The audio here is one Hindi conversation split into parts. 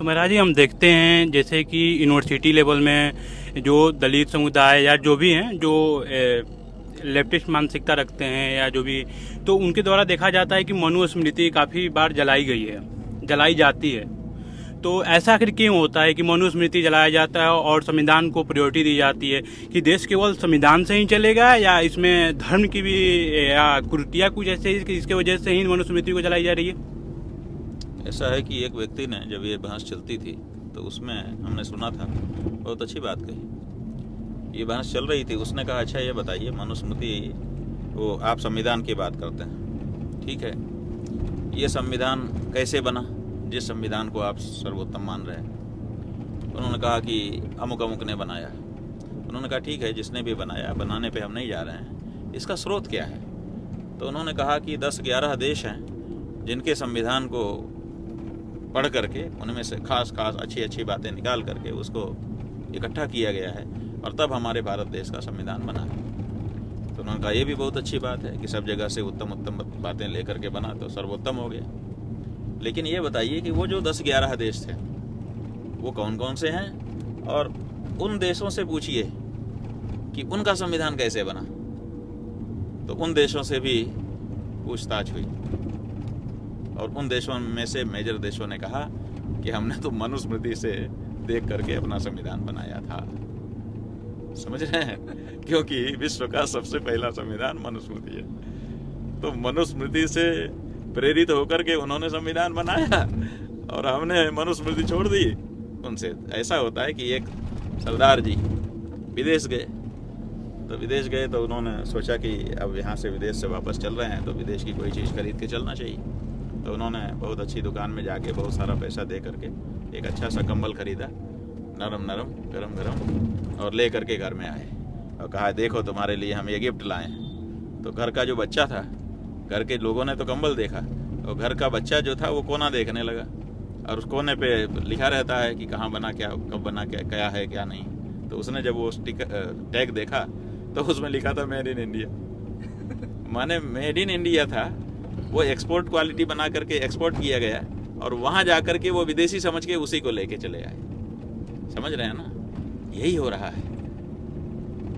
तो महाराज जी हम देखते हैं जैसे कि यूनिवर्सिटी लेवल में जो दलित समुदाय या जो भी हैं जो लेफ्टिस्ट मानसिकता रखते हैं या जो भी, तो उनके द्वारा देखा जाता है कि मनुस्मृति काफ़ी बार जलाई गई है, जलाई जाती है। तो ऐसा आखिर क्यों होता है कि मनुस्मृति जलाया जाता है और संविधान को प्रायोरिटी दी जाती है? कि देश केवल संविधान से ही चलेगा या इसमें धर्म की भी या कुरीतियाँ कुछ ऐसे इसके वजह से ही मनुस्मृति को जलाई जा रही है? ऐसा है कि एक व्यक्ति ने जब ये बहस चलती थी तो उसमें हमने सुना था, बहुत अच्छी बात कही। ये बहस चल रही थी, उसने कहा अच्छा ये बताइए मनुस्मृति, वो आप संविधान की बात करते हैं, ठीक है, ये संविधान कैसे बना जिस संविधान को आप सर्वोत्तम मान रहे हैं? उन्होंने कहा कि अमुक अमुक ने बनाया। उन्होंने कहा ठीक है, जिसने भी बनाया, बनाने पे हम नहीं जा रहे हैं, इसका स्रोत क्या है? तो उन्होंने कहा कि 10-11 देश हैं जिनके संविधान को पढ़ करके उनमें से खास अच्छी बातें निकाल करके उसको इकट्ठा किया गया है और तब हमारे भारत देश का संविधान बना है। तो उन्होंने कहा ये भी बहुत अच्छी बात है कि सब जगह से उत्तम बातें लेकर के बना तो सर्वोत्तम हो गया। लेकिन ये बताइए कि वो जो 10-11 देश थे वो कौन कौन से हैं, और उन देशों से पूछिए कि उनका संविधान कैसे बना। तो उन देशों से भी पूछताछ हुई और उन देशों में से मेजर देशों ने कहा कि हमने तो मनुस्मृति से देख करके अपना संविधान बनाया था। समझ रहे हैं? क्योंकि विश्व का सबसे पहला संविधान मनुस्मृति है। तो मनुस्मृति से प्रेरित होकर के उन्होंने संविधान बनाया और हमने मनुस्मृति छोड़ दी उनसे। ऐसा होता है कि एक सरदार जी विदेश गए, तो विदेश गए तो उन्होंने सोचा कि अब यहाँ से विदेश से वापस चल रहे हैं तो विदेश की कोई चीज़ खरीद के चलना चाहिए। तो उन्होंने बहुत अच्छी दुकान में जाके बहुत सारा पैसा दे करके एक अच्छा सा कंबल खरीदा, नरम नरम गरम गरम, और ले करके घर में आए और कहा देखो तुम्हारे लिए हम ये गिफ्ट लाए हैं। तो घर का जो बच्चा था, घर के लोगों ने तो कंबल देखा और घर का बच्चा जो था वो कोना देखने लगा, और उस कोने पे लिखा रहता है कि कहाँ बना, क्या कब बना, क्या है क्या नहीं। तो उसने जब वो टैग देखा तो उसमें लिखा था मेड इन इंडिया। माने मेड इन इंडिया था, वो एक्सपोर्ट क्वालिटी बना करके एक्सपोर्ट किया गया और वहाँ जा करके वो विदेशी समझ के उसी को लेके चले आए। समझ रहे हैं ना? यही हो रहा है।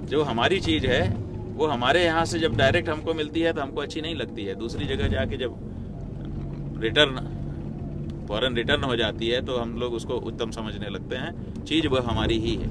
जो हमारी चीज़ है वो हमारे यहाँ से जब डायरेक्ट हमको मिलती है तो हमको अच्छी नहीं लगती है। दूसरी जगह जाके जब फॉरेन रिटर्न हो जाती है तो हम लोग उसको उत्तम समझने लगते हैं। चीज़ वह हमारी ही है।